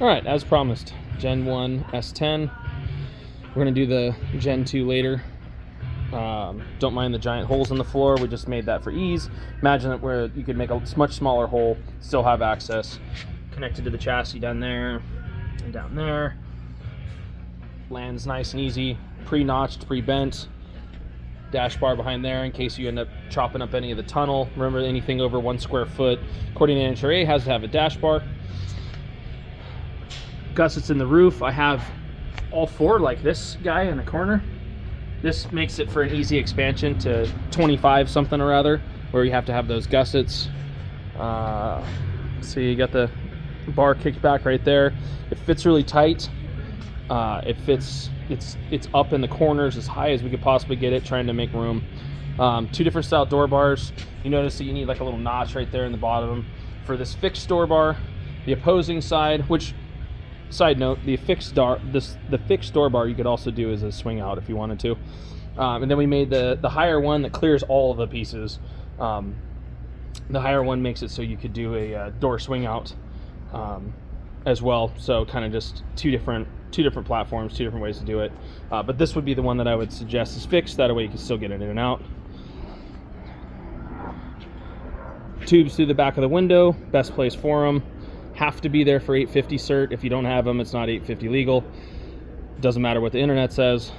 All right, as promised, Gen 1 S10. We're gonna do the Gen 2 later. Don't mind the giant holes in the floor. We just made that for ease. Imagine that where you could make a much smaller hole, still have access. Connected to the chassis down there and down there. Lands nice and easy, pre-notched, pre-bent. Dash bar behind there in case you end up chopping up any of the tunnel. Remember, anything over 1 square foot, according to NHRA, has to have a dash bar. Gussets in the roof. I have all 4 like this guy in the corner. This makes it for an easy expansion to 25 something or other, where you have to have those gussets. So you got the bar kicked back right there. It fits really tight. It's up in the corners as high as we could possibly get it, trying to make room. 2 different style door bars. You notice that you need like a little notch right there in the bottom for this fixed door bar. The opposing side, which, side note, the fixed door bar you could also do as a swing out if you wanted to. And then we made the higher one that clears all of the pieces. The higher one makes it so you could do a door swing out as well. So kind of just two different platforms, 2 different ways to do it. But this would be the one that I would suggest is fixed. That way you can still get it in and out. Tubes through the back of the window, best place for them. Have to be there for 850 cert. If you don't have them, it's not 850 legal. Doesn't matter what the internet says.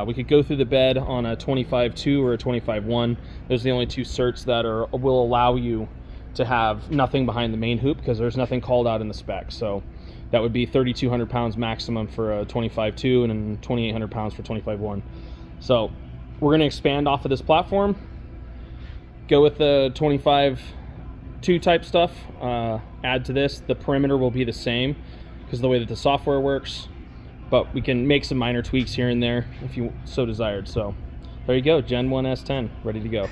We could go through the bed on a 25.2 or a 25.1. Those are the only 2 certs that will allow you to have nothing behind the main hoop, because there's nothing called out in the spec. So that would be 3,200 pounds maximum for a 25.2 and then 2,800 pounds for 25.1. So we're going to expand off of this platform, go with the 25.2 type stuff, add to this. The perimeter will be the same because of the way that the software works, but we can make some minor tweaks here and there if you so desired. So there you go, Gen 1 S10 ready to go.